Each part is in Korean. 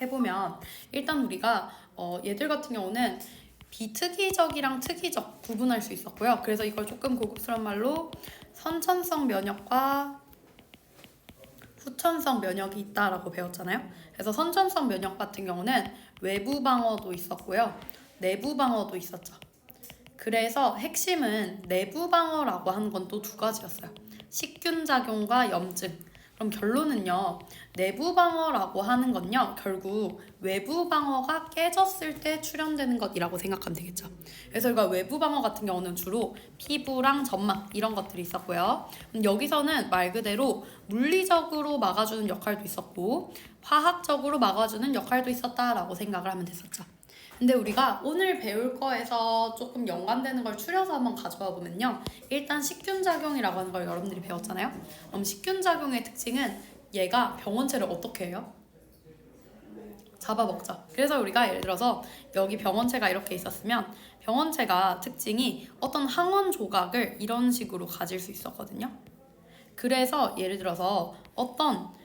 해보면 일단 우리가 얘들 같은 경우는 비특이적이랑 특이적 구분할 수 있었고요. 그래서 이걸 조금 고급스러운 말로 선천성 면역과 후천성 면역이 있다라고 배웠잖아요. 그래서 선천성 면역 같은 경우는 외부 방어도 있었고요. 내부 방어도 있었죠. 그래서 핵심은 내부 방어라고 하는 건 또 두 가지였어요. 식균 작용과 염증. 그럼 결론은요. 내부 방어라고 하는 건요. 결국 외부 방어가 깨졌을 때 출현되는 것이라고 생각하면 되겠죠. 그래서 이거 외부 방어 같은 경우는 주로 피부랑 점막 이런 것들이 있었고요. 여기서는 말 그대로 물리적으로 막아주는 역할도 있었고 화학적으로 막아주는 역할도 있었다라고 생각을 하면 됐었죠. 근데 우리가 오늘 배울 거에서 조금 연관되는 걸 추려서 한번 가져와 보면요. 일단 식균작용이라고 하는 걸 여러분들이 배웠잖아요. 그럼 식균작용의 특징은 얘가 병원체를 어떻게 해요? 잡아먹죠. 그래서 우리가 예를 들어서 여기 병원체가 이렇게 있었으면 병원체가 특징이 어떤 항원 조각을 이런 식으로 가질 수 있었거든요. 그래서 예를 들어서 어떤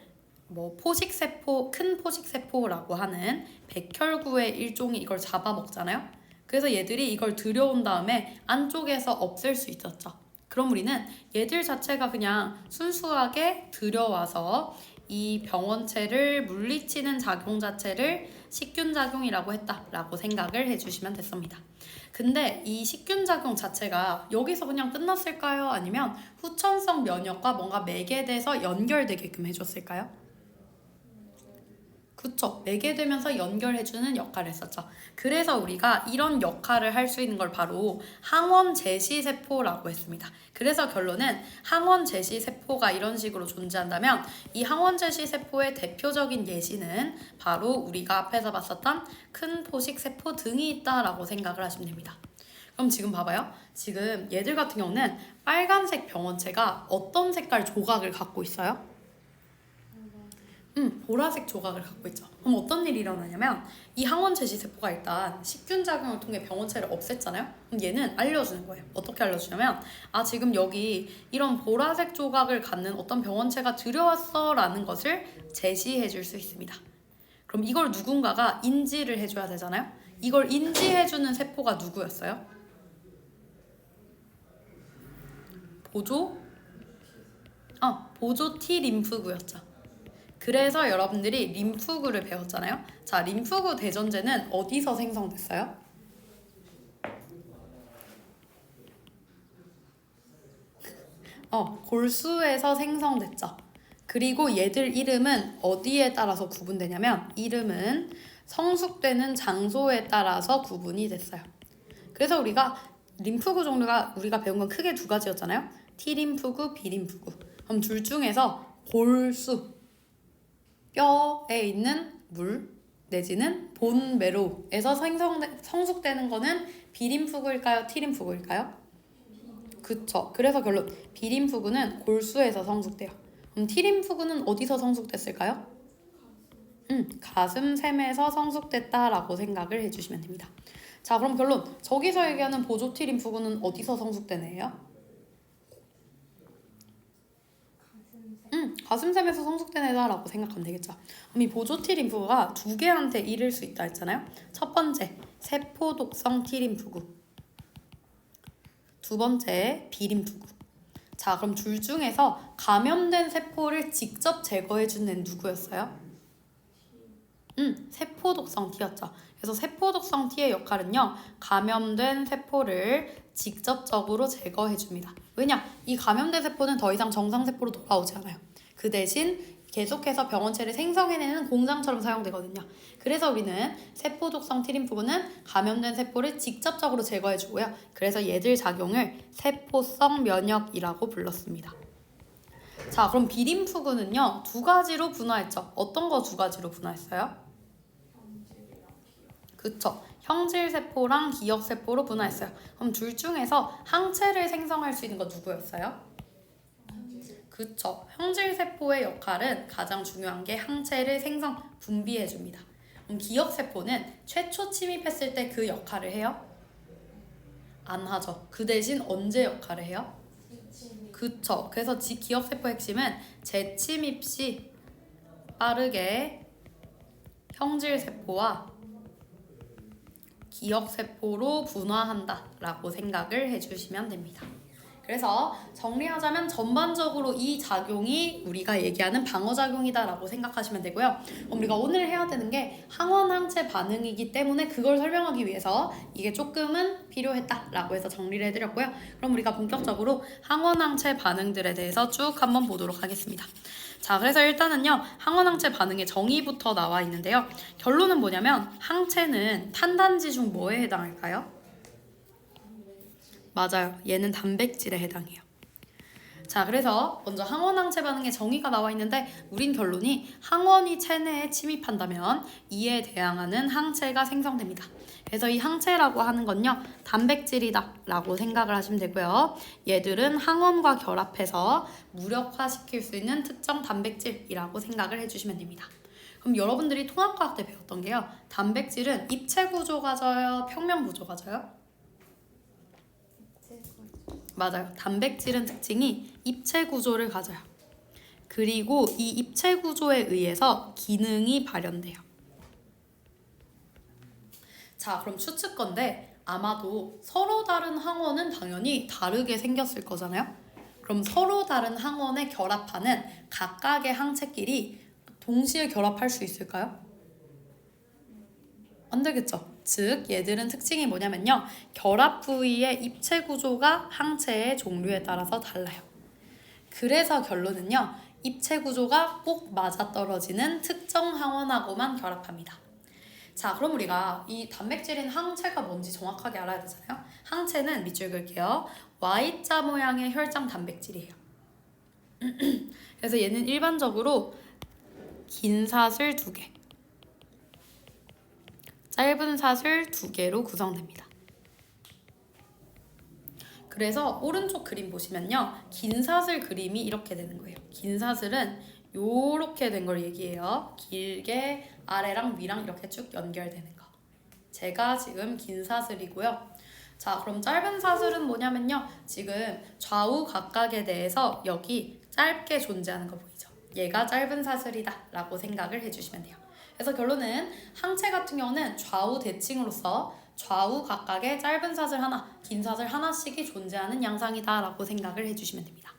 포식세포, 큰 포식세포라고 하는 백혈구의 일종이 이걸 잡아먹잖아요. 그래서 얘들이 이걸 들여온 다음에 안쪽에서 없앨 수 있었죠. 그럼 우리는 얘들 자체가 그냥 순수하게 들여와서 이 병원체를 물리치는 작용 자체를 식균작용이라고 했다라고 생각을 해주시면 됐습니다. 근데 이 식균작용 자체가 여기서 그냥 끝났을까요? 아니면 후천성 면역과 뭔가 매개돼서 연결되게끔 해줬을까요? 그쵸. 매개되면서 연결해주는 역할을 했었죠. 그래서 우리가 이런 역할을 할 수 있는 걸 바로 항원 제시세포라고 했습니다. 그래서 결론은 항원 제시세포가 이런 식으로 존재한다면 이 항원 제시세포의 대표적인 예시는 바로 우리가 앞에서 봤었던 큰 포식세포 등이 있다라고 생각을 하시면 됩니다. 그럼 지금 봐봐요. 지금 얘들 같은 경우는 빨간색 병원체가 어떤 색깔 조각을 갖고 있어요? 보라색 조각을 갖고 있죠. 그럼 어떤 일이 일어나냐면 이 항원 제시세포가 일단 식균작용을 통해 병원체를 없앴잖아요. 그럼 얘는 알려주는 거예요. 어떻게 알려주냐면 지금 여기 이런 보라색 조각을 갖는 어떤 병원체가 들여왔어 라는 것을 제시해 줄 수 있습니다. 그럼 이걸 누군가가 인지를 해줘야 되잖아요. 이걸 인지해주는 세포가 누구였어요? 보조 T 림프구였죠. 그래서 여러분들이 림프구를 배웠잖아요. 자, 림프구 대전제는 어디서 생성됐어요? 골수에서 생성됐죠. 그리고 얘들 이름은 어디에 따라서 구분되냐면 이름은 성숙되는 장소에 따라서 구분이 됐어요. 그래서 우리가 림프구 종류가 우리가 배운 건 크게 두 가지였잖아요. T림프구, B림프구. 그럼 둘 중에서 골수 뼈에 있는 물 내지는 본메로에서 성숙되는 거는 비림푸구일까요? T림푸구일까요? 그쵸. 그래서 결론 비림푸구는 골수에서 성숙돼요. 그럼 T림푸구는 어디서 성숙됐을까요? 가슴샘에서 성숙됐다라고 생각을 해주시면 됩니다. 자, 그럼 결론 저기서 얘기하는 보조 T림푸구는 어디서 성숙된 애예요? 가슴샘에서 성숙된 애다라고 생각하면 되겠죠. 그럼 이 보조 T림프구가 두 개한테 이를 수 있다 했잖아요. 첫 번째, 세포 독성 T림프구. 두 번째, B림프구. 자, 그럼 둘 중에서 감염된 세포를 직접 제거해준 애는 누구였어요? 세포 독성 T였죠. 그래서 세포 독성 T의 역할은요, 감염된 세포를 직접적으로 제거해줍니다. 왜냐? 이 감염된 세포는 더 이상 정상세포로 돌아오지 않아요. 그 대신 계속해서 병원체를 생성해내는 공장처럼 사용되거든요. 그래서 우리는 세포 독성 T림프구는 감염된 세포를 직접적으로 제거해주고요. 그래서 얘들 작용을 세포성 면역이라고 불렀습니다. 자, 그럼 B림프구는요, 두 가지로 분화했죠. 어떤 거 두 가지로 분화했어요? 그쵸. 형질세포랑 기역세포로 분화했어요. 그럼 둘 중에서 항체를 생성할 수 있는 거 누구였어요? 그쵸. 형질세포의 역할은 가장 중요한 게 항체를 생성, 분비해줍니다. 그럼 기역세포는 최초 침입했을 때 그 역할을 해요? 안 하죠. 그 대신 언제 역할을 해요? 그쵸. 그래서 기역세포 핵심은 재침입 시 빠르게 형질세포와 기억세포로 분화한다라고 생각을 해주시면 됩니다. 그래서 정리하자면 전반적으로 이 작용이 우리가 얘기하는 방어작용이다라고 생각하시면 되고요. 우리가 오늘 해야 되는 게 항원항체 반응이기 때문에 그걸 설명하기 위해서 이게 조금은 필요했다라고 해서 정리를 해드렸고요. 그럼 우리가 본격적으로 항원항체 반응들에 대해서 쭉 한번 보도록 하겠습니다. 자, 그래서 일단은요, 항원항체 반응의 정의부터 나와 있는데요. 결론은 뭐냐면 항체는 탄단지 중 뭐에 해당할까요? 맞아요. 얘는 단백질에 해당해요. 자, 그래서 먼저 항원항체 반응의 정의가 나와 있는데 우린 결론이 항원이 체내에 침입한다면 이에 대항하는 항체가 생성됩니다. 그래서 이 항체라고 하는 건요, 단백질이다 라고 생각을 하시면 되고요. 얘들은 항원과 결합해서 무력화시킬 수 있는 특정 단백질이라고 생각을 해주시면 됩니다. 그럼 여러분들이 통합과학 때 배웠던 게요, 단백질은 입체 구조가 져요, 평면 구조가 져요? 맞아요. 단백질은 특징이 입체 구조를 가져요. 그리고 이 입체 구조에 의해서 기능이 발현돼요. 자, 그럼 추측건데 아마도 서로 다른 항원은 당연히 다르게 생겼을 거잖아요. 그럼 서로 다른 항원에 결합하는 각각의 항체끼리 동시에 결합할 수 있을까요? 안 되겠죠. 즉 얘들은 특징이 뭐냐면요, 결합 부위의 입체 구조가 항체의 종류에 따라서 달라요. 그래서 결론은요, 입체 구조가 꼭 맞아떨어지는 특정 항원하고만 결합합니다. 자, 그럼 우리가 이 단백질인 항체가 뭔지 정확하게 알아야 되잖아요. 항체는 밑줄 그을게요. Y자 모양의 혈장 단백질이에요. 그래서 얘는 일반적으로 긴 사슬 2개, 짧은 사슬 2개로 구성됩니다. 그래서 오른쪽 그림 보시면요, 긴 사슬 그림이 이렇게 되는 거예요. 긴 사슬은 요렇게 된 걸 얘기해요. 길게 아래랑 위랑 이렇게 쭉 연결되는 거. 제가 지금 긴 사슬이고요. 자, 그럼 짧은 사슬은 뭐냐면요, 지금 좌우 각각에 대해서 여기 짧게 존재하는 거 보이죠? 얘가 짧은 사슬이다 라고 생각을 해주시면 돼요. 그래서 결론은 항체 같은 경우는 좌우 대칭으로서 좌우 각각의 짧은 사슬 하나, 긴 사슬 하나씩이 존재하는 양상이다 라고 생각을 해주시면 됩니다.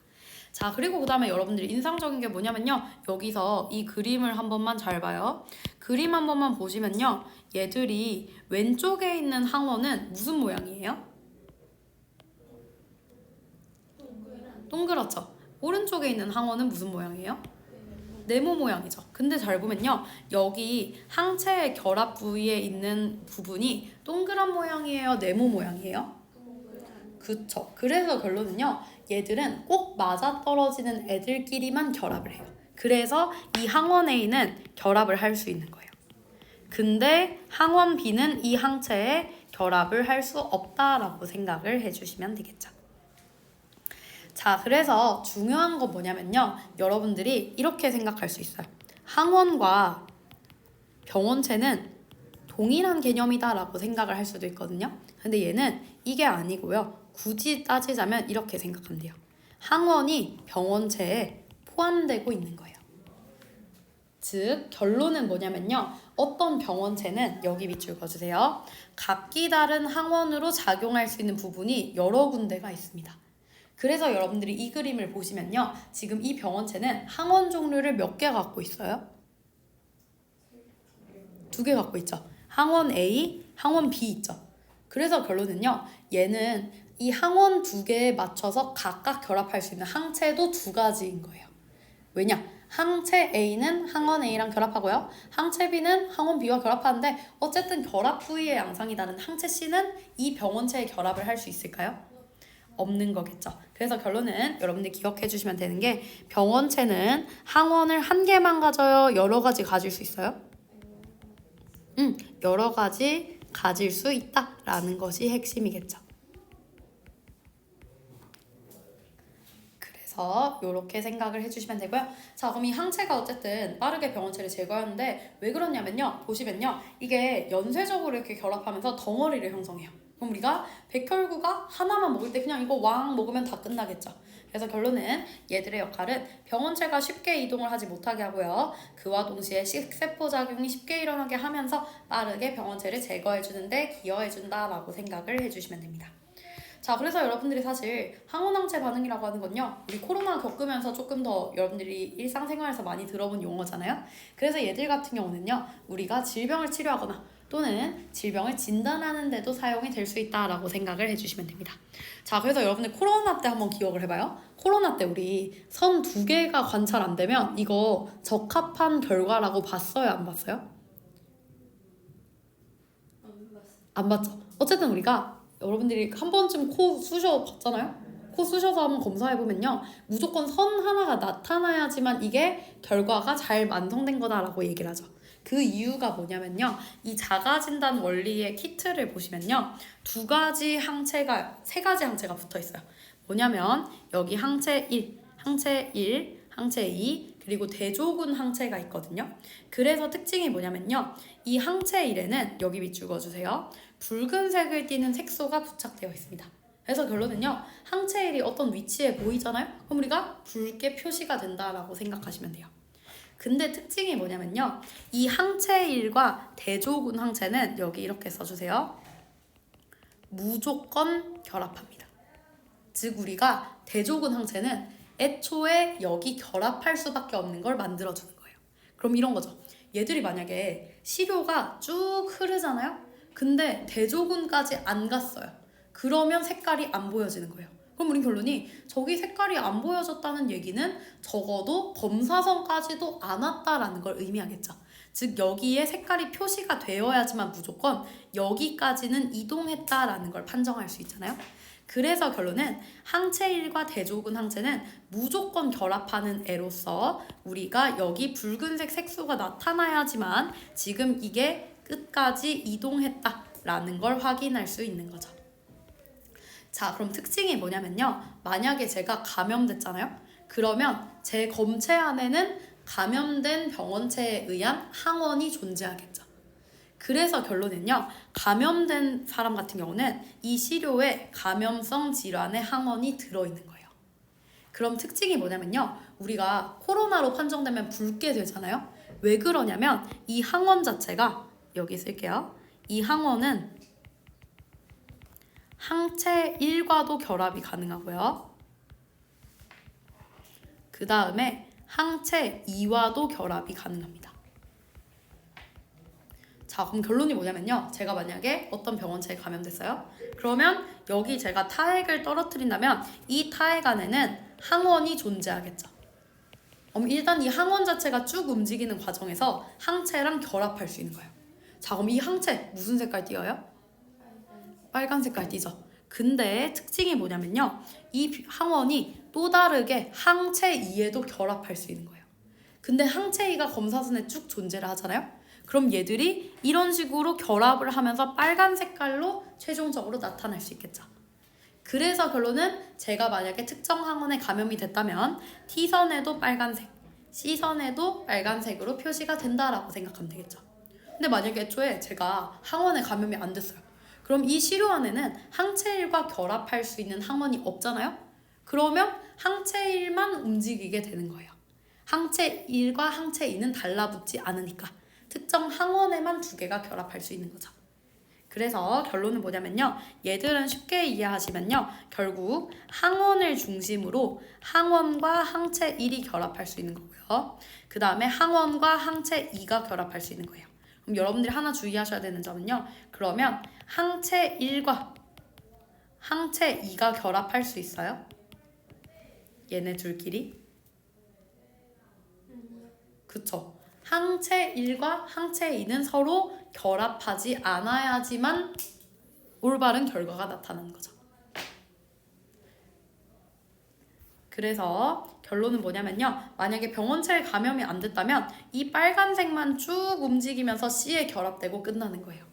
자, 그리고 그 다음에 여러분들이 인상적인 게 뭐냐면요, 여기서 이 그림을 한 번만 잘 봐요. 그림 한 번만 보시면요, 얘들이 왼쪽에 있는 항원은 무슨 모양이에요? 동그랗죠? 오른쪽에 있는 항원은 무슨 모양이에요? 네모 모양이죠. 근데 잘 보면요, 여기 항체의 결합 부위에 있는 부분이 동그란 모양이에요, 네모 모양이에요? 그쵸. 그래서 결론은요, 얘들은 꼭 맞아떨어지는 애들끼리만 결합을 해요. 그래서 이 항원 A는 결합을 할 수 있는 거예요. 근데 항원 B는 이 항체에 결합을 할 수 없다라고 생각을 해주시면 되겠죠. 자, 그래서 중요한 건 뭐냐면요, 여러분들이 이렇게 생각할 수 있어요. 항원과 병원체는 동일한 개념이다 라고 생각을 할 수도 있거든요. 근데 얘는 이게 아니고요, 굳이 따지자면 이렇게 생각하면 돼요. 항원이 병원체에 포함되고 있는 거예요. 즉 결론은 뭐냐면요, 어떤 병원체는 여기 밑줄 그어주세요. 각기 다른 항원으로 작용할 수 있는 부분이 여러 군데가 있습니다. 그래서 여러분들이 이 그림을 보시면요, 지금 이 병원체는 항원 종류를 몇 개 갖고 있어요? 2개 갖고 있죠. 항원 A, 항원 B 있죠. 그래서 결론은요, 얘는 이 항원 2개에 맞춰서 각각 결합할 수 있는 항체도 2가지인 거예요. 왜냐? 항체 A는 항원 A랑 결합하고요, 항체 B는 항원 B와 결합하는데 어쨌든 결합 부위의 양상이 다른 항체 C는 이 병원체에 결합을 할 수 있을까요? 없는 거겠죠. 그래서 결론은 여러분들 기억해 주시면 되는 게, 병원체는 항원을 한 개만 가져요, 여러 가지 가질 수 있어요? 여러 가지 가질 수 있다라는 것이 핵심이겠죠. 그래서 이렇게 생각을 해주시면 되고요. 자, 그럼 이 항체가 어쨌든 빠르게 병원체를 제거하는데 왜 그러냐면요, 보시면요, 이게 연쇄적으로 이렇게 결합하면서 덩어리를 형성해요. 그럼 우리가 백혈구가 하나만 먹을 때 그냥 이거 왕 먹으면 다 끝나겠죠. 그래서 결론은 얘들의 역할은 병원체가 쉽게 이동을 하지 못하게 하고요. 그와 동시에 식세포작용이 쉽게 일어나게 하면서 빠르게 병원체를 제거해주는 데 기여해준다라고 생각을 해주시면 됩니다. 자, 그래서 여러분들이 사실 항원항체 반응이라고 하는 건요, 우리 코로나 겪으면서 조금 더 여러분들이 일상생활에서 많이 들어본 용어잖아요. 그래서 얘들 같은 경우는요, 우리가 질병을 치료하거나 또는 질병을 진단하는 데도 사용이 될 수 있다라고 생각을 해주시면 됩니다. 자, 그래서 여러분들 코로나 때 한번 기억을 해봐요. 코로나 때 우리 선 2개가 관찰 안 되면 이거 적합한 결과라고 봤어요, 안 봤어요? 안 봤죠. 어쨌든 우리가 여러분들이 한 번쯤 코 쑤셔 봤잖아요. 코 쑤셔서 한번 검사해보면요, 무조건 선 하나가 나타나야지만 이게 결과가 잘 완성된 거다라고 얘기를 하죠. 그 이유가 뭐냐면요, 이 자가진단 원리의 키트를 보시면요, 세 가지 항체가 붙어 있어요. 뭐냐면 여기 항체 1, 항체 2, 그리고 대조군 항체가 있거든요. 그래서 특징이 뭐냐면요, 이 항체 1에는 여기 밑 줄거주세요, 붉은색을 띠는 색소가 부착되어 있습니다. 그래서 결론은요, 항체 1이 어떤 위치에 보이잖아요. 그럼 우리가 붉게 표시가 된다라고 생각하시면 돼요. 근데 특징이 뭐냐면요, 이 항체 1과 대조군 항체는 여기 이렇게 써주세요. 무조건 결합합니다. 즉 우리가 대조군 항체는 애초에 여기 결합할 수밖에 없는 걸 만들어주는 거예요. 그럼 이런 거죠. 얘들이 만약에 시료가 쭉 흐르잖아요. 근데 대조군까지 안 갔어요. 그러면 색깔이 안 보여지는 거예요. 그럼 우린 결론이 저기 색깔이 안 보여졌다는 얘기는 적어도 검사선까지도 안 왔다라는 걸 의미하겠죠. 즉 여기에 색깔이 표시가 되어야지만 무조건 여기까지는 이동했다라는 걸 판정할 수 있잖아요. 그래서 결론은 항체 1과 대조군 항체는 무조건 결합하는 애로서 우리가 여기 붉은색 색소가 나타나야지만 지금 이게 끝까지 이동했다라는 걸 확인할 수 있는 거죠. 자, 그럼 특징이 뭐냐면요, 만약에 제가 감염됐잖아요. 그러면 제 검체 안에는 감염된 병원체에 의한 항원이 존재하겠죠. 그래서 결론은요, 감염된 사람 같은 경우는 이 시료에 감염성 질환의 항원이 들어있는 거예요. 그럼 특징이 뭐냐면요, 우리가 코로나로 판정되면 붉게 되잖아요. 왜 그러냐면 이 항원 자체가, 여기 쓸게요, 이 항원은 항체 1과도 결합이 가능하고요. 그 다음에 항체 2와도 결합이 가능합니다. 자, 그럼 결론이 뭐냐면요, 제가 만약에 어떤 병원체에 감염됐어요. 그러면 여기 제가 타액을 떨어뜨린다면 이 타액 안에는 항원이 존재하겠죠. 일단 이 항원 자체가 쭉 움직이는 과정에서 항체랑 결합할 수 있는 거예요. 자, 그럼 이 항체 무슨 색깔 띄어요? 빨간 색깔 띄죠. 근데 특징이 뭐냐면요, 이 항원이 또 다르게 항체 2에도 결합할 수 있는 거예요. 근데 항체 2가 검사선에 쭉 존재를 하잖아요. 그럼 얘들이 이런 식으로 결합을 하면서 빨간 색깔로 최종적으로 나타날 수 있겠죠. 그래서 결론은 제가 만약에 특정 항원에 감염이 됐다면 T선에도 빨간색, C선에도 빨간색으로 표시가 된다라고 생각하면 되겠죠. 근데 만약에 애초에 제가 항원에 감염이 안 됐어요. 그럼 이 시료 안에는 항체 1과 결합할 수 있는 항원이 없잖아요. 그러면 항체 1만 움직이게 되는 거예요. 항체 1과 항체 2는 달라붙지 않으니까 특정 항원에만 두 개가 결합할 수 있는 거죠. 그래서 결론은 뭐냐면요, 얘들은 쉽게 이해하시면요, 결국 항원을 중심으로 항원과 항체 1이 결합할 수 있는 거고요. 그 다음에 항원과 항체 2가 결합할 수 있는 거예요. 그럼 여러분들이 하나 주의하셔야 되는 점은요, 그러면 항체 1과 항체 2가 결합할 수 있어요? 얘네 둘끼리? 그쵸? 항체 1과 항체 2는 서로 결합하지 않아야지만 올바른 결과가 나타나는 거죠. 그래서 결론은 뭐냐면요, 만약에 병원체에 감염이 안 됐다면 이 빨간색만 쭉 움직이면서 C에 결합되고 끝나는 거예요.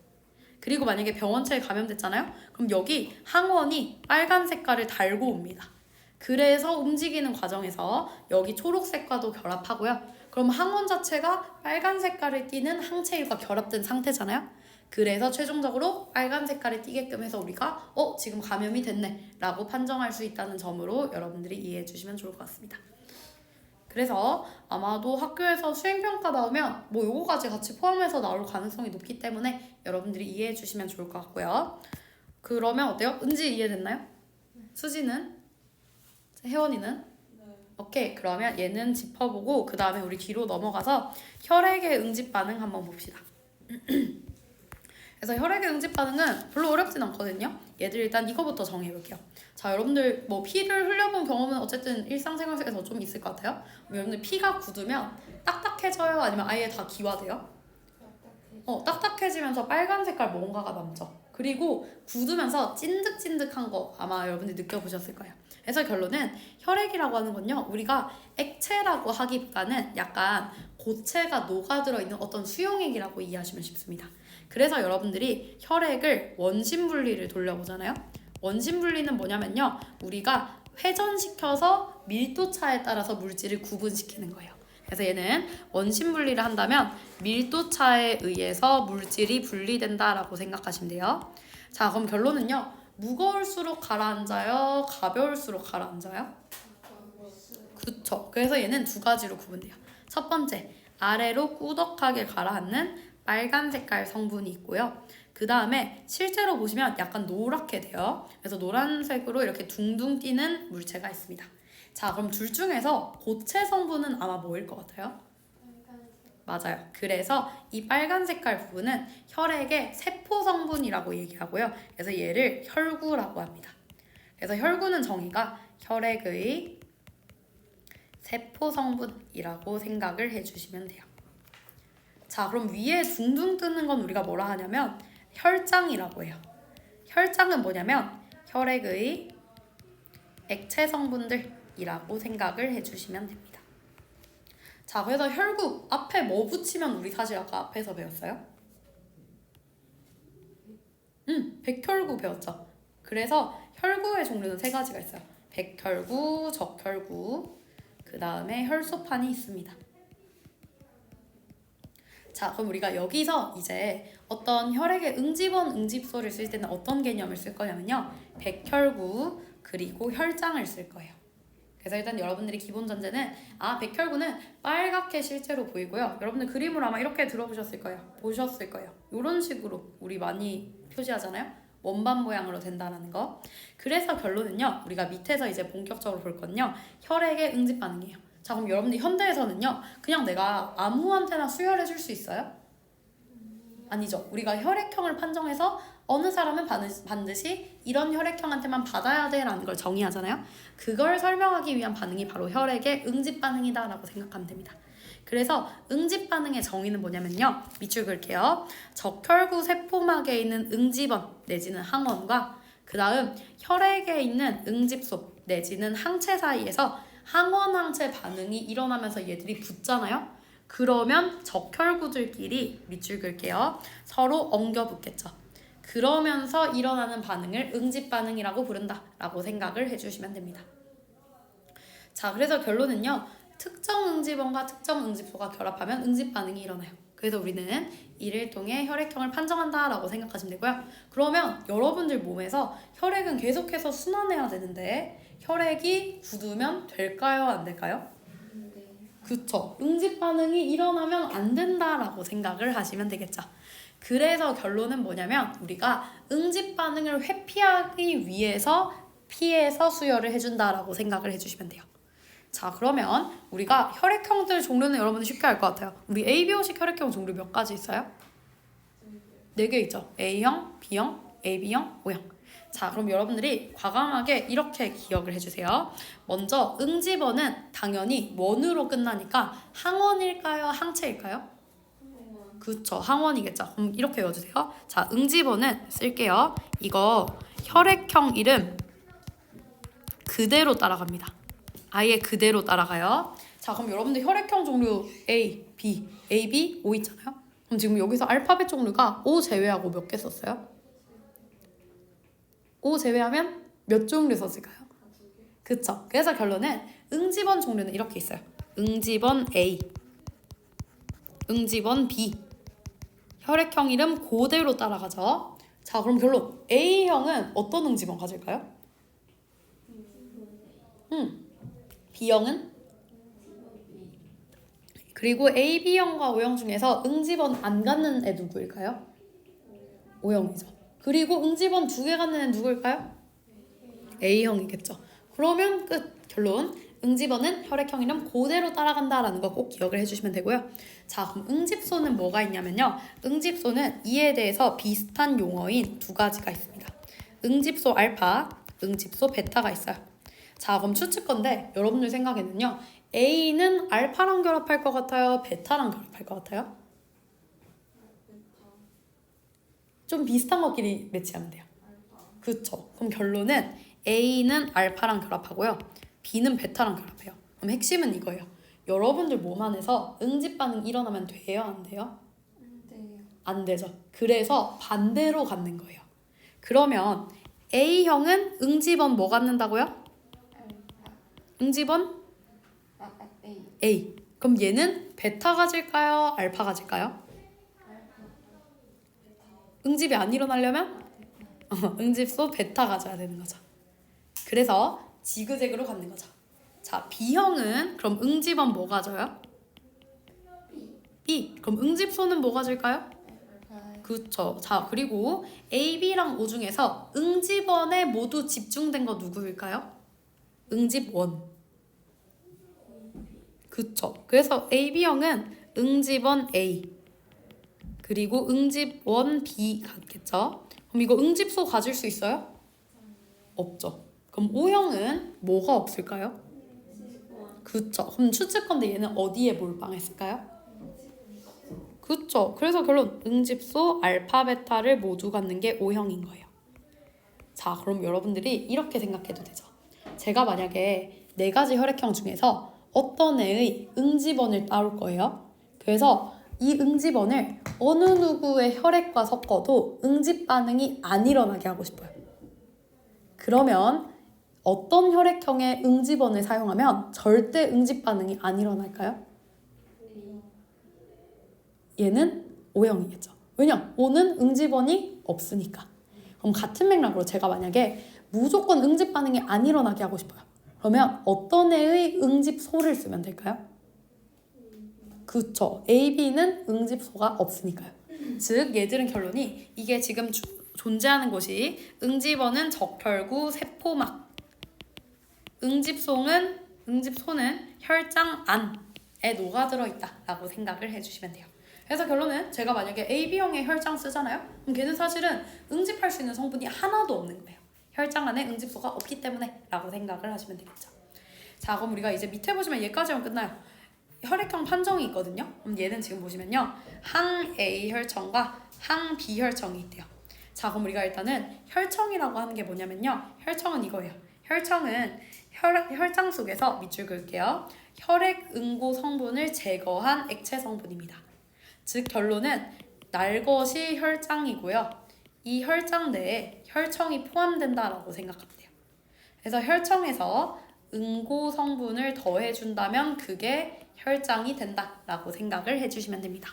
그리고 만약에 병원체에 감염됐잖아요. 그럼 여기 항원이 빨간 색깔을 달고 옵니다. 그래서 움직이는 과정에서 여기 초록색과도 결합하고요. 그럼 항원 자체가 빨간 색깔을 띠는 항체율과 결합된 상태잖아요. 그래서 최종적으로 빨간 색깔을 띠게끔 해서 우리가 지금 감염이 됐네 라고 판정할 수 있다는 점으로 여러분들이 이해해 주시면 좋을 것 같습니다. 그래서 아마도 학교에서 수행평가 나오면 뭐 요거까지 같이 포함해서 나올 가능성이 높기 때문에 여러분들이 이해해 주시면 좋을 것 같고요. 그러면 어때요? 은지 이해됐나요? 수지는? 혜원이는? 오케이, 그러면 얘는 짚어보고 그 다음에 우리 뒤로 넘어가서 혈액의 응집 반응 한번 봅시다. 그래서 혈액의 응집 반응은 별로 어렵진 않거든요. 얘들 일단 이거부터 정해볼게요. 자, 여러분들 뭐 피를 흘려본 경험은 어쨌든 일상생활 속에서 좀 있을 것 같아요. 여러분들 피가 굳으면 딱딱해져요? 아니면 아예 다 기화돼요? 딱딱해지면서 빨간 색깔 뭔가가 남죠. 그리고 굳으면서 찐득찐득한 거 아마 여러분들 느껴보셨을 거예요. 그래서 결론은 혈액이라고 하는 건요, 우리가 액체라고 하기보다는 약간 고체가 녹아들어 있는 어떤 수용액이라고 이해하시면 쉽습니다. 그래서 여러분들이 혈액을 원심 분리를 돌려보잖아요. 원심 분리는 뭐냐면요, 우리가 회전시켜서 밀도차에 따라서 물질을 구분시키는 거예요. 그래서 얘는 원심 분리를 한다면 밀도차에 의해서 물질이 분리된다라고 생각하시면 돼요. 자, 그럼 결론은요, 무거울수록 가라앉아요? 가벼울수록 가라앉아요? 그쵸. 그래서 얘는 두 가지로 구분돼요. 첫 번째, 아래로 꾸덕하게 가라앉는 빨간 색깔 성분이 있고요. 그 다음에 실제로 보시면 약간 노랗게 돼요. 그래서 노란색으로 이렇게 둥둥 띄는 물체가 있습니다. 자, 그럼 둘 중에서 고체 성분은 아마 뭐일 것 같아요? 맞아요. 그래서 이 빨간 색깔 부분은 혈액의 세포 성분이라고 얘기하고요. 그래서 얘를 혈구라고 합니다. 그래서 혈구는 정의가 혈액의 세포 성분이라고 생각을 해주시면 돼요. 자, 그럼 위에 둥둥 뜨는 건 우리가 뭐라 하냐면 혈장이라고 해요. 혈장은 뭐냐면 혈액의 액체 성분들이라고 생각을 해주시면 됩니다. 자, 그래서 혈구 앞에 뭐 붙이면 우리 사실 아까 앞에서 배웠어요? 백혈구 배웠죠. 그래서 혈구의 종류는 세 가지가 있어요. 백혈구, 적혈구, 그 다음에 혈소판이 있습니다. 자, 그럼 우리가 여기서 이제 어떤 혈액의 응집원, 응집소를 쓸 때는 어떤 개념을 쓸 거냐면요, 백혈구 그리고 혈장을 쓸 거예요. 그래서 일단 여러분들이 기본 전제는 백혈구는 빨갛게 실제로 보이고요. 여러분들 그림으로 아마 이렇게 들어보셨을 거예요. 보셨을 거예요. 이런 식으로 우리 많이 표시하잖아요. 원반 모양으로 된다는 거. 그래서 결론은요, 우리가 밑에서 이제 본격적으로 볼 건요, 혈액의 응집 반응이에요. 자, 그럼 여러분들 현대에서는요, 그냥 내가 아무한테나 수혈해 줄 수 있어요? 아니죠. 우리가 혈액형을 판정해서 어느 사람은 반드시 이런 혈액형한테만 받아야 돼라는 걸 정의하잖아요. 그걸 설명하기 위한 반응이 바로 혈액의 응집 반응이다 라고 생각하면 됩니다. 그래서 응집 반응의 정의는 뭐냐면요, 밑줄 그을게요. 적혈구 세포막에 있는 응집원 내지는 항원과 그 다음 혈액에 있는 응집소 내지는 항체 사이에서 항원항체 반응이 일어나면서 얘들이 붙잖아요. 그러면 적혈구들끼리 밑줄 그을게요. 서로 엉겨 붙겠죠. 그러면서 일어나는 반응을 응집 반응이라고 부른다라고 생각을 해주시면 됩니다. 자, 그래서 결론은요, 특정 응집원과 특정 응집소가 결합하면 응집 반응이 일어나요. 그래서 우리는 이를 통해 혈액형을 판정한다라고 생각하시면 되고요. 그러면 여러분들 몸에서 혈액은 계속해서 순환해야 되는데 혈액이 굳으면 될까요? 안 될까요? 그쵸. 응집 반응이 일어나면 안 된다라고 생각을 하시면 되겠죠. 그래서 결론은 뭐냐면 우리가 응집 반응을 회피하기 위해서 피해서 수혈을 해준다라고 생각을 해주시면 돼요. 자, 그러면 우리가 혈액형들 종류는 여러분들 쉽게 알 것 같아요. 우리 ABO식 혈액형 종류 몇 가지 있어요? 4개 있죠. A형, B형, AB형, O형. 자, 그럼 여러분들이 과감하게 이렇게 기억을 해주세요. 먼저 응집원은 당연히 원으로 끝나니까 항원일까요? 항체일까요? 그쵸, 항원이겠죠. 그럼 이렇게 외워주세요. 자, 응집원은 쓸게요. 이거 혈액형 이름 그대로 따라갑니다. 아예 그대로 따라가요. 자, 그럼 여러분들 혈액형 종류 A, B, AB, O 있잖아요. 그럼 지금 여기서 알파벳 종류가 O 제외하고 몇 개 썼어요? O 제외하면 몇 종류 썼을까요? 그쵸. 그래서 결론은 응집원 종류는 이렇게 있어요. 응집원 A, 응집원 B. 혈액형 이름 그대로 따라가죠. 자, 그럼 결론. A형은 어떤 응집원 가질까요? B형은? 그리고 A, B형과 O형 중에서 응집원 안 갖는 애 누구일까요? O형이죠. 그리고 응집원 2개 갖는 애 누구일까요? A형이겠죠. 그러면 끝. 결론. 응집원은 혈액형 이름 그대로 따라간다라는 거 꼭 기억을 해주시면 되고요. 자, 그럼 응집소는 뭐가 있냐면요. 응집소는 이에 대해서 비슷한 용어인 2가지가 있습니다. 응집소 알파, 응집소 베타가 있어요. 자, 그럼 추측건데 여러분들 생각에는요. A는 알파랑 결합할 것 같아요? 베타랑 결합할 것 같아요? 좀 비슷한 것끼리 매치하면 돼요. 그쵸. 그럼 결론은 A는 알파랑 결합하고요. B는 베타랑 결합해요. 그럼 핵심은 이거예요. 여러분들 몸 안에서 응집 반응 일어나면 돼요? 안 돼요? 안 돼요. 안 되죠. 그래서 반대로 갖는 거예요. 그러면 A형은 응집원 뭐 갖는다고요? 알파. 응집원 A. A. 그럼 얘는 베타 가질까요? 알파 가질까요? 알파. 응집이 안 일어나려면 응집소 베타 가져야 되는 거죠. 그래서 지그재그로 갖는 거죠. 자, B형은 그럼 응집원 뭐 가져요? B. 그럼 응집소는 뭐 가질까요? 알파. 그쵸. 자, 그리고 A, B랑 O 중에서 응집원에 모두 집중된 거 누구일까요? 응집원. 그쵸. 그래서 A, B형은 응집원 A 그리고 응집원 B 같겠죠. 그럼 이거 응집소 가질 수 있어요? 없죠. 그럼 O형은 뭐가 없을까요? 그쵸. 그럼 추측건데 얘는 어디에 몰빵했을까요? 그쵸. 그래서 결론 응집소 알파 베타를 모두 갖는 게 O형인 거예요. 자, 그럼 여러분들이 이렇게 생각해도 되죠. 제가 만약에 4가지 혈액형 중에서 어떤 애의 응집원을 따올 거예요. 그래서 이 응집원을 어느 누구의 혈액과 섞어도 응집 반응이 안 일어나게 하고 싶어요. 그러면 어떤 혈액형의 응집원을 사용하면 절대 응집 반응이 안 일어날까요? 얘는 O형이겠죠. 왜냐? O는 응집원이 없으니까. 그럼 같은 맥락으로 제가 만약에 무조건 응집 반응이 안 일어나게 하고 싶어요. 그러면 어떤 애의 응집소를 쓰면 될까요? 그쵸. A, B는 응집소가 없으니까요. 즉 얘들은 결론이 이게 지금 존재하는 곳이 응집원은 적혈구, 세포막 응집소는 혈장 안에 녹아들어 있다라고 생각을 해주시면 돼요. 그래서 결론은 제가 만약에 AB형의 혈장 쓰잖아요. 그럼 걔는 사실은 응집할 수 있는 성분이 하나도 없는 거예요. 혈장 안에 응집소가 없기 때문에 라고 생각을 하시면 되겠죠. 자, 그럼 우리가 이제 밑에 보시면 얘까지만 끝나요. 혈액형 판정이 있거든요. 그럼 얘는 지금 보시면요. 항 A 혈청과 항 B 혈청이 있대요. 자, 그럼 우리가 일단은 혈청이라고 하는 게 뭐냐면요. 혈청은 이거예요. 혈청은 혈장 속에서 밑줄 그을게요. 혈액 응고 성분을 제거한 액체 성분입니다. 즉 결론은 날 것이 혈장이고요. 이 혈장 내에 혈청이 포함된다라고 생각하면 돼요. 그래서 혈청에서 응고 성분을 더해준다면 그게 혈장이 된다라고 생각을 해주시면 됩니다.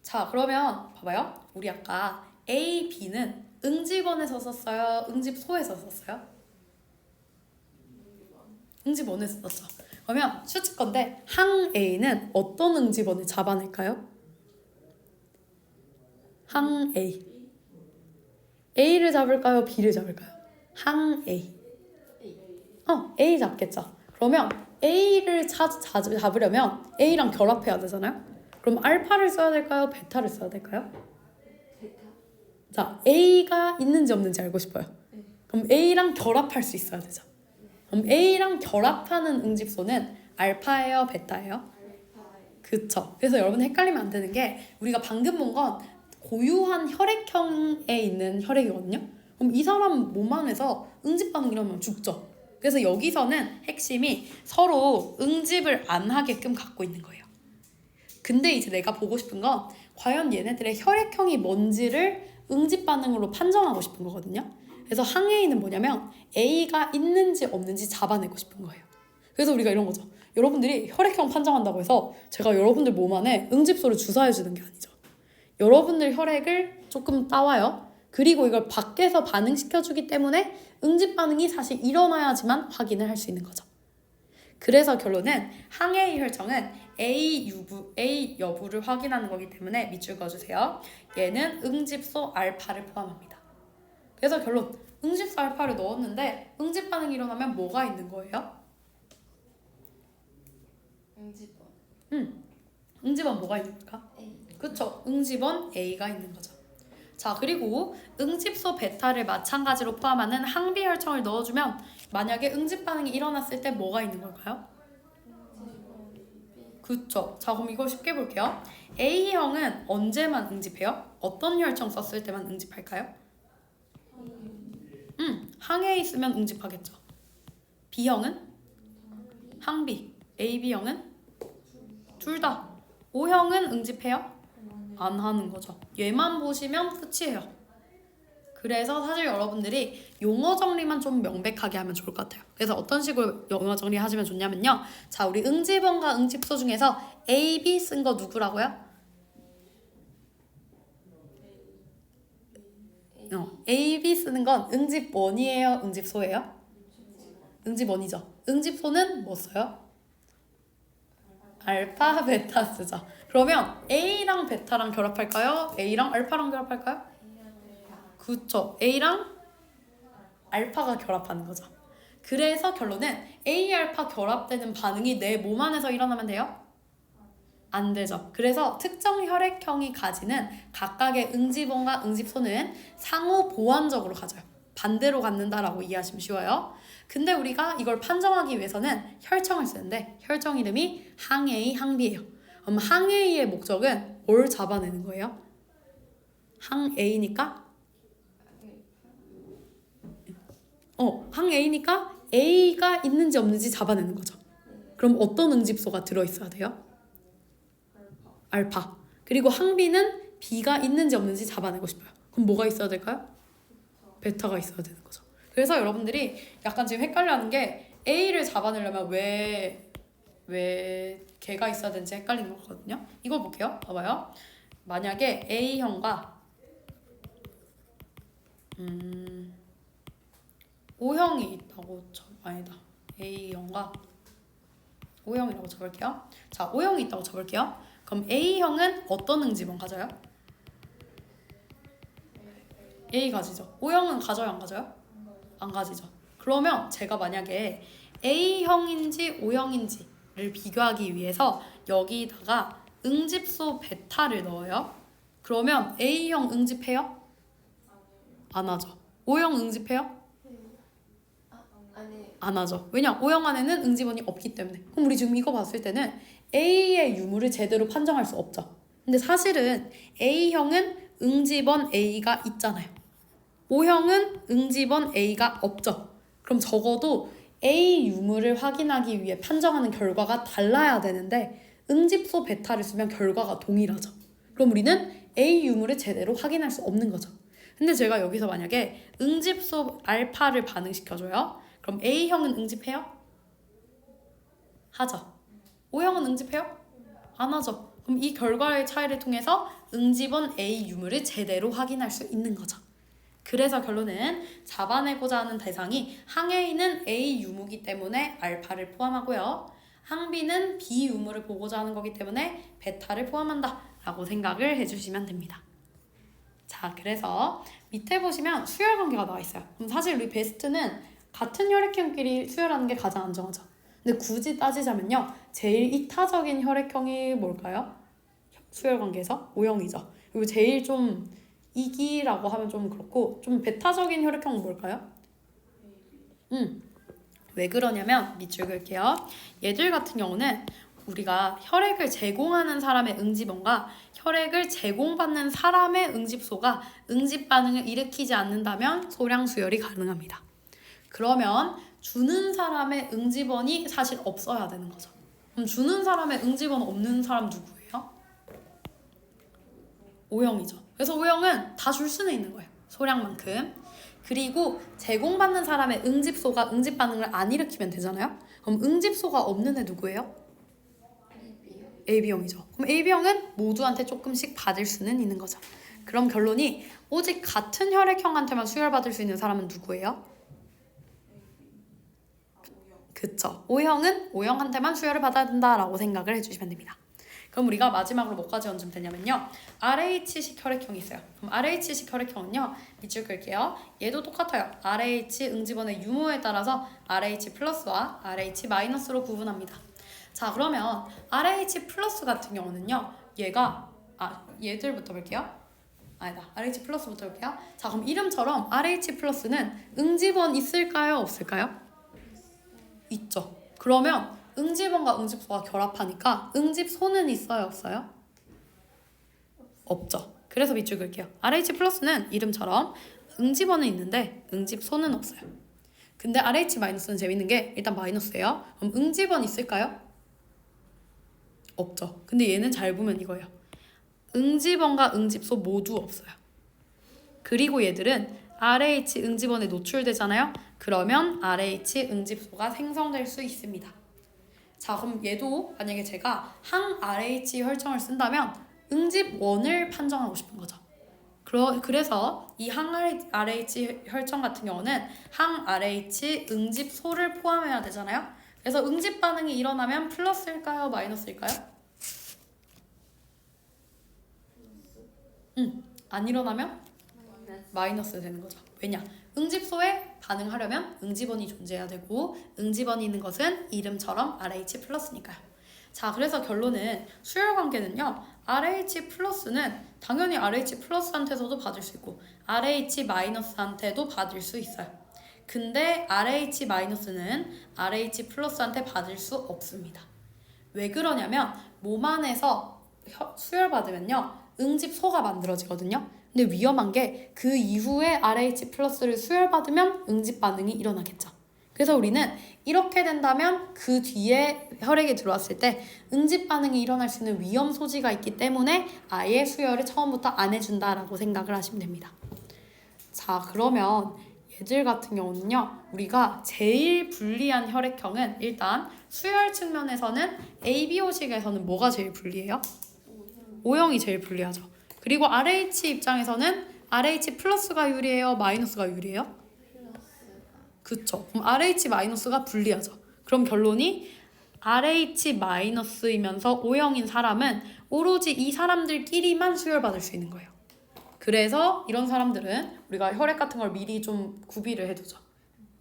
자, 그러면 봐봐요. 우리 아까 A, B는 응집원에서 썼어요? 응집소에서 썼어요? 응집원에서 썼어. 그러면 추측건데 항 A는 어떤 응집원을 잡아낼까요? 항 A. A를 잡을까요? B를 잡을까요? 항 A. A 잡겠죠. 그러면 A를 잡으려면 A랑 결합해야 되잖아요. 그럼 알파를 써야 될까요? 베타를 써야 될까요? 베타. 자, A가 있는지 없는지 알고 싶어요. 그럼 A랑 결합할 수 있어야 되죠. 그럼 A랑 결합하는 응집소는 알파예요? 베타예요? 알파예요. 그쵸. 그래서 여러분 헷갈리면 안 되는 게 우리가 방금 본 건 고유한 혈액형에 있는 혈액이거든요. 그럼 이 사람 몸 안에서 응집 반응 일어나면 죽죠. 그래서 여기서는 핵심이 서로 응집을 안 하게끔 갖고 있는 거예요. 근데 이제 내가 보고 싶은 건 과연 얘네들의 혈액형이 뭔지를 응집 반응으로 판정하고 싶은 거거든요. 그래서 항A는 뭐냐면 A가 있는지 없는지 잡아내고 싶은 거예요. 그래서 우리가 이런 거죠. 여러분들이 혈액형 판정한다고 해서 제가 여러분들 몸 안에 응집소를 주사해 주는 게 아니죠. 여러분들 혈액을 조금 따와요. 그리고 이걸 밖에서 반응시켜주기 때문에 응집 반응이 사실 일어나야지만 확인을 할 수 있는 거죠. 그래서 결론은 항A 혈청은 A 여부를 확인하는 거기 때문에 밑줄 그어주세요. 얘는 응집소 알파를 포함합니다. 그래서 결론, 응집소 알파를 넣었는데 응집 반응이 일어나면 뭐가 있는 거예요? 응집원. 응집원 뭐가 있는 걸까? A. 그쵸, 응집원 A가 있는 거죠. 자, 그리고 응집소 베타를 마찬가지로 포함하는 항비 혈청을 넣어주면 만약에 응집 반응이 일어났을 때 뭐가 있는 걸까요? 응집원 B. 그쵸. 자, 그럼 이거 쉽게 볼게요. A형은 언제만 응집해요? 어떤 혈청 썼을 때만 응집할까요? 항에 있으면 응집하겠죠. B형은? 항비. AB형은? 둘 다. O형은 응집해요? 안 하는 거죠. 얘만 보시면 끝이에요. 그래서 사실 여러분들이 용어 정리만 좀 명백하게 하면 좋을 것 같아요. 그래서 어떤 식으로 용어 정리 하시면 좋냐면요. 자, 우리 응집원과 응집소 중에서 A, B 쓴 거 누구라고요? A, B 쓰는 건 응집원이에요? 응집소예요? 응집원이죠. 응집소는 뭐 써요? 알파, 베타 쓰죠. 그러면 A랑 베타랑 결합할까요? A랑 알파랑 결합할까요? 그쵸. A랑 알파가 결합하는 거죠. 그래서 결론은 A, 알파 결합되는 반응이 내 몸 안에서 일어나면 돼요? 안 되죠. 그래서 특정 혈액형이 가지는 각각의 응집원과 응집소는 상호 보완적으로 가져요. 반대로 갖는다라고 이해하시면 쉬워요. 근데 우리가 이걸 판정하기 위해서는 혈청을 쓰는데 혈청 이름이 항A, 항B예요. 그럼 항A의 목적은 뭘 잡아내는 거예요? 항A니까? 항A니까 A가 있는지 없는지 잡아내는 거죠. 그럼 어떤 응집소가 들어있어야 돼요? 알파. 그리고 항B는 B가 있는지 없는지 잡아내고 싶어요. 그럼 뭐가 있어야 될까요? 베타가 있어야 되는 거죠. 그래서 여러분들이 약간 지금 헷갈려하는 게 A를 잡아내려면 왜 걔가 있어야 되는지 헷갈리는 거거든요. 이거 볼게요. 봐봐요. 만약에 A형과 O형이 있다고 아니다. A형과 O형이라고 쳐볼게요. 자, O형이 있다고 쳐볼게요. 그럼 A형은 어떤 응집원 가져요? A 가지죠. O형은 가져요, 안 가져요? 안 가지죠. 그러면 제가 만약에 A형인지 O형인지를 비교하기 위해서 여기다가 응집소 베타를 넣어요. 그러면 A형 응집해요? 안 하죠. O형 응집해요? 아니. 안 하죠. 왜냐? O형 안에는 응집원이 없기 때문에. 그럼 우리 지금 이거 봤을 때는 A의 유무를 제대로 판정할 수 없죠. 근데 사실은 A형은 응집원 A가 있잖아요. O형은 응집원 A가 없죠. 그럼 적어도 A 유무를 확인하기 위해 판정하는 결과가 달라야 되는데 응집소 베타를 쓰면 결과가 동일하죠. 그럼 우리는 A 유무를 제대로 확인할 수 없는 거죠. 근데 제가 여기서 만약에 응집소 알파를 반응시켜줘요. 그럼 A형은 응집해요? 하죠. O형은 응집해요? 안 하죠. 그럼 이 결과의 차이를 통해서 응집원 A 유무를 제대로 확인할 수 있는 거죠. 그래서 결론은 잡아내고자 하는 대상이 항A는 A 유무기 때문에 알파를 포함하고요. 항B는 B 유무를 보고자 하는 거기 때문에 베타를 포함한다 라고 생각을 해주시면 됩니다. 자, 그래서 밑에 보시면 수열 관계가 나와 있어요. 그럼 사실 우리 베스트는 같은 혈액형끼리 수열하는 게 가장 안정하죠. 근데 굳이 따지자면요, 제일 이타적인 혈액형이 뭘까요? 수열 관계에서 O형이죠. 그리고 제일 좀 이기라고 하면 좀 그렇고 좀 베타적인 혈액형은 뭘까요? 왜 그러냐면 밑줄 그을게요. 얘들 같은 경우는 우리가 혈액을 제공하는 사람의 응집원과 혈액을 제공받는 사람의 응집소가 응집 반응을 일으키지 않는다면 소량 수열이 가능합니다. 그러면 주는 사람의 응집원이 사실 없어야 되는 거죠. 그럼 주는 사람의 응집원 없는 사람 누구예요? O형이죠. 그래서 O형은 다 줄 수는 있는 거예요. 소량만큼. 그리고 제공받는 사람의 응집소가 응집 반응을 안 일으키면 되잖아요. 그럼 응집소가 없는 애 누구예요? AB요. AB형이죠. 그럼 AB형은 모두한테 조금씩 받을 수는 있는 거죠. 그럼 결론이 오직 같은 혈액형한테만 수혈받을 수 있는 사람은 누구예요? 그쵸. O형은 O형한테만 수혈을 받아야 된다라고 생각을 해주시면 됩니다. 그럼 우리가 마지막으로 뭐까지 얹으면 되냐면요. RH식 혈액형이 있어요. 그럼 RH식 혈액형은요. 밑줄 끌게요. 얘도 똑같아요. RH 응집원의 유무에 따라서 RH 플러스와 RH 마이너스로 구분합니다. 자, 그러면 RH 플러스 같은 경우는요. 얘들부터 볼게요. 아니다. RH 플러스부터 볼게요. 자, 그럼 이름처럼 RH 플러스는 응집원 있을까요? 없을까요? 있죠. 그러면 응집원과 응집소가 결합하니까 응집소는 있어요? 없어요? 없죠. 그래서 밑줄 그을게요. RH 플러스는 이름처럼 응집원은 있는데 응집소는 없어요. 근데 RH 마이너스는 재밌는 게 일단 마이너스예요. 그럼 응집원 있을까요? 없죠. 근데 얘는 잘 보면 이거예요. 응집원과 응집소 모두 없어요. 그리고 얘들은 RH 응집원에 노출되잖아요. 그러면 RH 응집소가 생성될 수 있습니다. 자, 그럼 얘도 만약에 제가 항 RH 혈청을 쓴다면 응집원을 판정하고 싶은 거죠. 그래서 이 항 RH 혈청 같은 경우는 항 RH 응집소를 포함해야 되잖아요. 그래서 응집 반응이 일어나면 플러스일까요? 마이너스일까요? 안 일어나면 마이너스 되는 거죠. 왜냐? 응집소에 반응하려면 응집원이 존재해야 되고 응집원이 있는 것은 이름처럼 RH 플러스니까요. 자, 그래서 결론은 수열 관계는요. RH 플러스는 당연히 RH 플러스한테서도 받을 수 있고 RH 마이너스한테도 받을 수 있어요. 근데 RH 마이너스는 RH 플러스한테 받을 수 없습니다. 왜 그러냐면 몸 안에서 수혈받으면요. 응집소가 만들어지거든요. 근데 위험한 게 그 이후에 RH 플러스를 수혈받으면 응집 반응이 일어나겠죠. 그래서 우리는 이렇게 된다면 그 뒤에 혈액이 들어왔을 때 응집 반응이 일어날 수 있는 위험 소지가 있기 때문에 아예 수혈을 처음부터 안 해준다라고 생각을 하시면 됩니다. 자, 그러면 얘들 같은 경우는요. 우리가 제일 불리한 혈액형은 일단 수혈 측면에서는 ABO식에서는 뭐가 제일 불리해요? O형이 제일 불리하죠. 그리고 RH 입장에서는 RH 플러스가 유리해요? 마이너스가 유리해요? 그쵸. 그럼 RH 마이너스가 불리하죠. 그럼 결론이 RH 마이너스이면서 O형인 사람은 오로지 이 사람들끼리만 수혈받을 수 있는 거예요. 그래서 이런 사람들은 우리가 혈액 같은 걸 미리 좀 구비를 해두죠.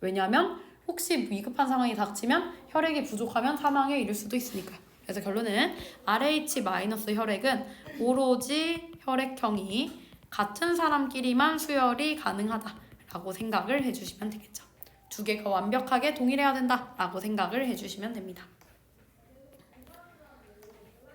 왜냐하면 혹시 위급한 상황이 닥치면 혈액이 부족하면 사망에 이를 수도 있으니까요. 그래서 결론은 RH 마이너스 혈액은 오로지 혈액형이 같은 사람끼리만 수혈이 가능하다라고 생각을 해주시면 되겠죠. 두 개가 완벽하게 동일해야 된다라고 생각을 해주시면 됩니다.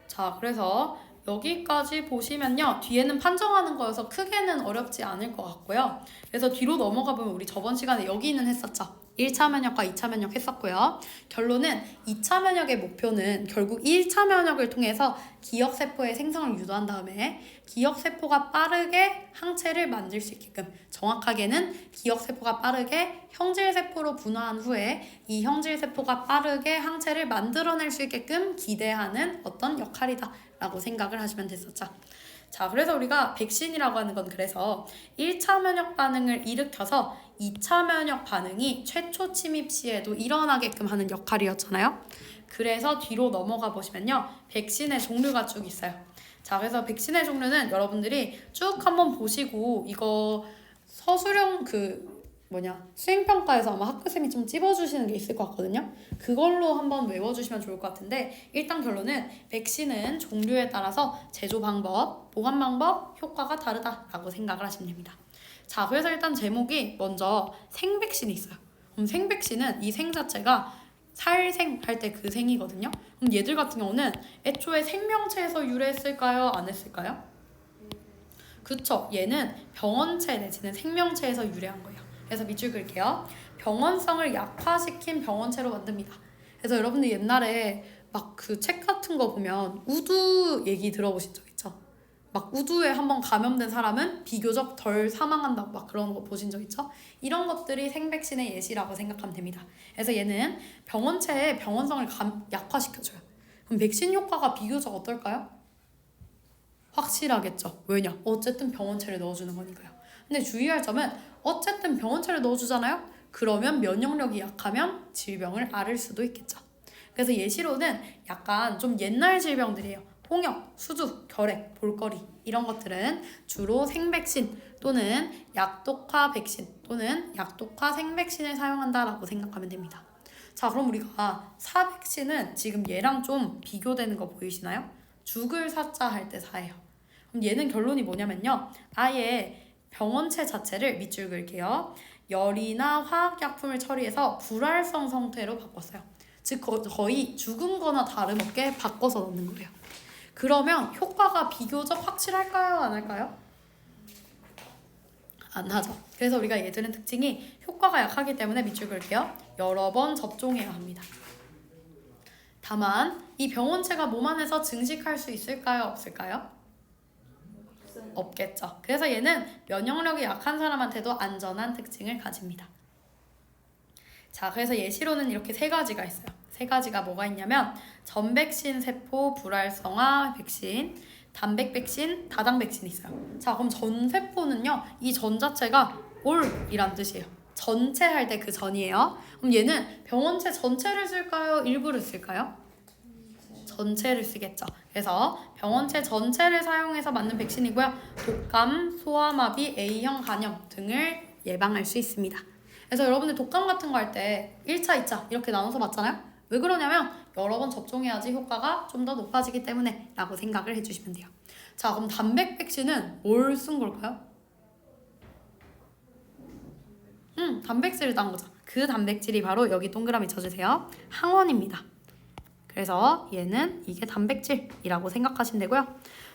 자, 그래서 여기까지 보시면요. 뒤에는 판정하는 거여서 크게는 어렵지 않을 것 같고요. 그래서 뒤로 넘어가 보면 우리 저번 시간에 여기는 했었죠. 1차 면역과 2차 면역 했었고요. 결론은 2차 면역의 목표는 결국 1차 면역을 통해서 기억세포의 생성을 유도한 다음에 기억세포가 빠르게 항체를 만들 수 있게끔, 정확하게는 기억세포가 빠르게 형질세포로 분화한 후에 이 형질세포가 빠르게 항체를 만들어낼 수 있게끔 기대하는 어떤 역할이다 라고 생각을 하시면 됐었죠. 자, 그래서 우리가 백신이라고 하는 건 그래서 1차 면역 반응을 일으켜서 2차 면역 반응이 최초 침입 시에도 일어나게끔 하는 역할이었잖아요. 그래서 뒤로 넘어가 보시면요. 백신의 종류가 쭉 있어요. 자, 그래서 백신의 종류는 여러분들이 쭉 한번 보시고 이거 서술형 수행평가에서 아마 학교쌤이 좀 찝어주시는 게 있을 것 같거든요. 그걸로 한번 외워주시면 좋을 것 같은데 일단 결론은 백신은 종류에 따라서 제조 방법, 보관 방법, 효과가 다르다라고 생각을 하시면 됩니다. 자, 그래서 일단 제목이 먼저 생백신이 있어요. 그럼 생백신은 이 생 자체가 살생 할 때 그 생이거든요. 그럼 얘들 같은 경우는 애초에 생명체에서 유래했을까요? 안 했을까요? 그쵸. 얘는 병원체 내지는 생명체에서 유래한 거예요. 그래서 밑줄 그을게요. 병원성을 약화시킨 병원체로 만듭니다. 그래서 여러분들 옛날에 막 그 책 같은 거 보면 우두 얘기 들어보신 적 있죠? 막 우두에 한번 감염된 사람은 비교적 덜 사망한다고 막 그런 거 보신 적 있죠? 이런 것들이 생백신의 예시라고 생각하면 됩니다. 그래서 얘는 병원체의 병원성을 약화시켜줘요. 그럼 백신 효과가 비교적 어떨까요? 확실하겠죠. 왜냐? 어쨌든 병원체를 넣어주는 거니까요. 근데 주의할 점은 어쨌든 병원체를 넣어주잖아요? 그러면 면역력이 약하면 질병을 앓을 수도 있겠죠. 그래서 예시로는 약간 좀 옛날 질병들이에요. 홍역, 수두, 결핵, 볼거리 이런 것들은 주로 생백신 또는 약독화 백신 또는 약독화 생백신을 사용한다라고 생각하면 됩니다. 자, 그럼 우리가 사백신은 지금 얘랑 좀 비교되는 거 보이시나요? 죽을 사자 할 때 사예요. 그럼 얘는 결론이 뭐냐면요. 아예 병원체 자체를 밑줄 그을게요. 열이나 화학약품을 처리해서 불활성 상태로 바꿨어요. 즉 거의 죽은 거나 다름없게 바꿔서 넣는 거예요. 그러면 효과가 비교적 확실할까요? 안 할까요? 안 하죠. 그래서 우리가 얘들은 특징이 효과가 약하기 때문에 밑줄 그을게요. 여러 번 접종해야 합니다. 다만 이 병원체가 몸 안에서 증식할 수 있을까요? 없을까요? 없겠죠. 그래서 얘는 면역력이 약한 사람한테도 안전한 특징을 가집니다. 자, 그래서 예시로는 이렇게 세 가지가 있어요. 세 가지가 뭐가 있냐면 전백신 세포 불활성화 백신, 단백 백신, 다당 백신이 있어요. 자, 그럼 전세포는요. 이 전 자체가 올이란 뜻이에요. 전체 할 때 그 전이에요. 그럼 얘는 병원체 전체를 쓸까요? 일부를 쓸까요? 전체를 쓰겠죠. 그래서 병원체 전체를 사용해서 맞는 백신이고요. 독감, 소아마비, A형 간염 등을 예방할 수 있습니다. 그래서 여러분들 독감 같은 거 할 때 1차, 2차 이렇게 나눠서 맞잖아요. 왜 그러냐면 여러 번 접종해야지 효과가 좀 더 높아지기 때문에 라고 생각을 해주시면 돼요. 자, 그럼 단백 백신은 뭘 쓴 걸까요? 단백질을 딴 거죠. 그 단백질이 바로 여기 동그라미 쳐주세요. 항원입니다. 그래서 얘는 이게 단백질이라고 생각하시면 되고요.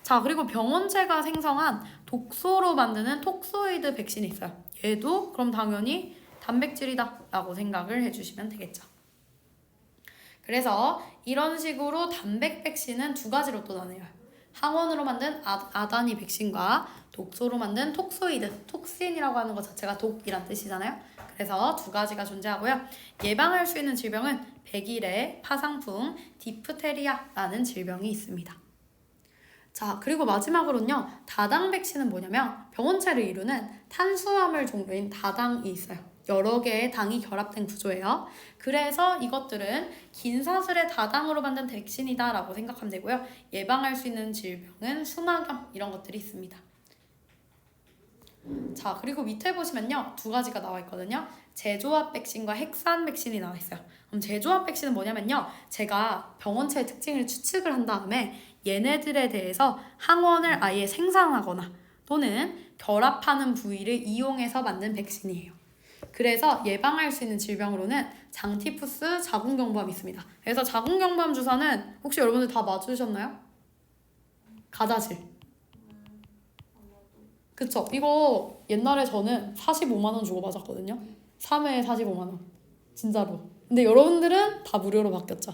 자, 그리고 병원체가 생성한 독소로 만드는 톡소이드 백신이 있어요. 얘도 그럼 당연히 단백질이다 라고 생각을 해주시면 되겠죠. 그래서 이런 식으로 단백 백신은 두 가지로 또 나뉘어요. 항원으로 만든 아다니 백신과 독소로 만든 톡소이드, 톡신이라고 하는 것 자체가 독이란 뜻이잖아요. 그래서 두 가지가 존재하고요. 예방할 수 있는 질병은 백일의 파상풍, 디프테리아라는 질병이 있습니다. 자, 그리고 마지막으로는요. 다당 백신은 뭐냐면 병원체를 이루는 탄수화물 종류인 다당이 있어요. 여러 개의 당이 결합된 구조예요. 그래서 이것들은 긴 사슬의 다당으로 만든 백신이다 라고 생각하면 되고요. 예방할 수 있는 질병은 수막염 이런 것들이 있습니다. 자, 그리고 밑에 보시면요. 두 가지가 나와 있거든요. 제조합 백신과 핵산 백신이 나와 있어요. 그럼 제조합 백신은 뭐냐면요. 제가 병원체의 특징을 추측을 한 다음에 얘네들에 대해서 항원을 아예 생산하거나 또는 결합하는 부위를 이용해서 만든 백신이에요. 그래서 예방할 수 있는 질병으로는 장티푸스, 자궁경부암이 있습니다. 그래서 자궁경부암 주사는 혹시 여러분들 다 맞으셨나요? 가자질. 그쵸? 이거 옛날에 저는 45만 원 주고 맞았거든요. 3회에 45만 원. 진짜로. 근데 여러분들은 다 무료로 바뀌었죠.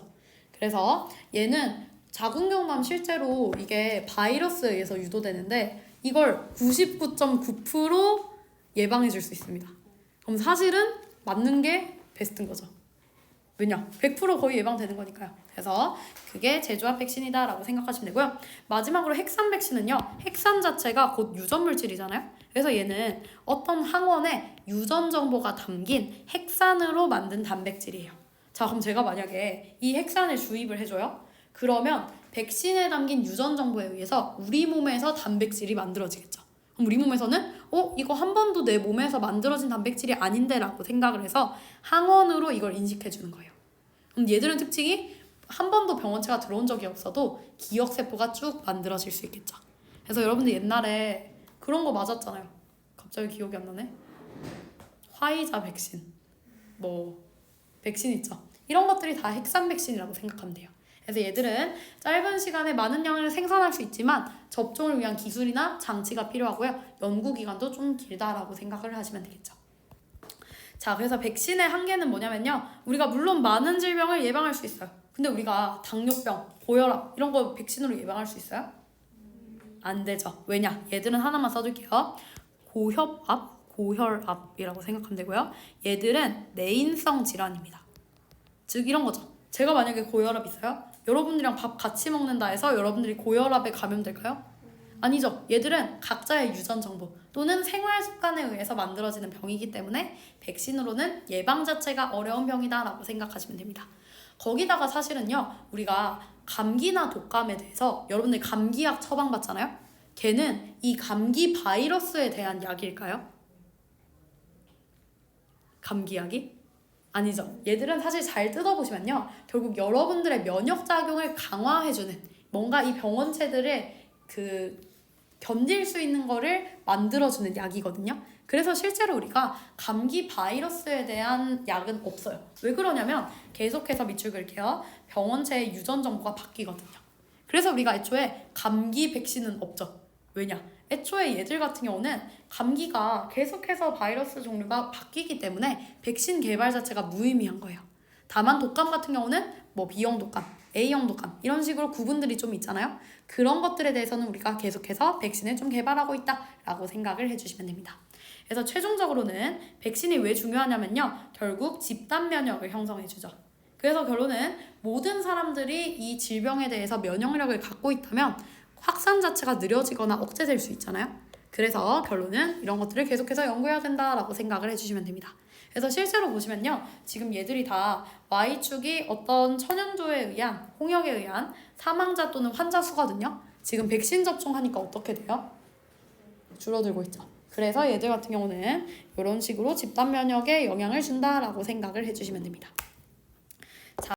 그래서 얘는 자궁경부암 실제로 이게 바이러스에 의해서 유도되는데 이걸 99.9% 예방해 줄 수 있습니다. 그럼 사실은 맞는 게 베스트인 거죠. 왜냐? 100% 거의 예방되는 거니까요. 그래서 그게 제조합 백신이다 라고 생각하시면 되고요. 마지막으로 핵산 백신은요. 핵산 자체가 곧 유전물질이잖아요. 그래서 얘는 어떤 항원에 유전 정보가 담긴 핵산으로 만든 단백질이에요. 자, 그럼 제가 만약에 이 핵산을 주입을 해줘요. 그러면 백신에 담긴 유전 정보에 의해서 우리 몸에서 단백질이 만들어지겠죠. 그럼 우리 몸에서는 이거 한 번도 내 몸에서 만들어진 단백질이 아닌데 라고 생각을 해서 항원으로 이걸 인식해주는 거예요. 그럼 얘들은 특징이 한 번도 병원체가 들어온 적이 없어도 기억세포가 쭉 만들어질 수 있겠죠. 그래서 여러분들 옛날에 그런 거 맞았잖아요. 갑자기 기억이 안 나네. 화이자 백신, 백신 있죠. 이런 것들이 다 핵산 백신이라고 생각하면 돼요. 그래서 얘들은 짧은 시간에 많은 양을 생산할 수 있지만 접종을 위한 기술이나 장치가 필요하고요. 연구기간도 좀 길다라고 생각을 하시면 되겠죠. 자, 그래서 백신의 한계는 뭐냐면요. 우리가 물론 많은 질병을 예방할 수 있어요. 근데 우리가 당뇨병, 고혈압 이런 거 백신으로 예방할 수 있어요? 안 되죠. 왜냐? 얘들은 하나만 써줄게요. 고혈압이라고 생각하면 되고요. 얘들은 내인성 질환입니다. 즉 이런 거죠. 제가 만약에 고혈압 있어요? 여러분들이랑 밥 같이 먹는다 해서 여러분들이 고혈압에 감염될까요? 아니죠. 얘들은 각자의 유전 정보 또는 생활 습관에 의해서 만들어지는 병이기 때문에 백신으로는 예방 자체가 어려운 병이다라고 생각하시면 됩니다. 거기다가 사실은요, 우리가 감기나 독감에 대해서 여러분들 감기약 처방받잖아요? 걔는 이 감기 바이러스에 대한 약일까요? 감기약이? 아니죠. 얘들은 사실 잘 뜯어보시면요, 결국 여러분들의 면역작용을 강화해주는 뭔가 이 병원체들의 견딜 수 있는 거를 만들어주는 약이거든요. 그래서 실제로 우리가 감기 바이러스에 대한 약은 없어요. 왜 그러냐면 계속해서 밑줄 그을게요. 병원체의 유전 정보가 바뀌거든요. 그래서 우리가 애초에 감기 백신은 없죠. 왜냐? 애초에 얘들 같은 경우는 감기가 계속해서 바이러스 종류가 바뀌기 때문에 백신 개발 자체가 무의미한 거예요. 다만 독감 같은 경우는 뭐 B형 독감, A형 독감 이런 식으로 구분들이 좀 있잖아요. 그런 것들에 대해서는 우리가 계속해서 백신을 좀 개발하고 있다라고 생각을 해주시면 됩니다. 그래서 최종적으로는 백신이 왜 중요하냐면요, 결국 집단 면역을 형성해주죠. 그래서 결론은 모든 사람들이 이 질병에 대해서 면역력을 갖고 있다면 확산 자체가 느려지거나 억제될 수 있잖아요. 그래서 결론은 이런 것들을 계속해서 연구해야 된다라고 생각을 해주시면 됩니다. 그래서 실제로 보시면요, 지금 얘들이 다 Y축이 어떤 천연조에 의한, 홍역에 의한 사망자 또는 환자 수거든요. 지금 백신 접종하니까 어떻게 돼요? 줄어들고 있죠. 그래서 얘들 같은 경우는 이런 식으로 집단 면역에 영향을 준다라고 생각을 해주시면 됩니다.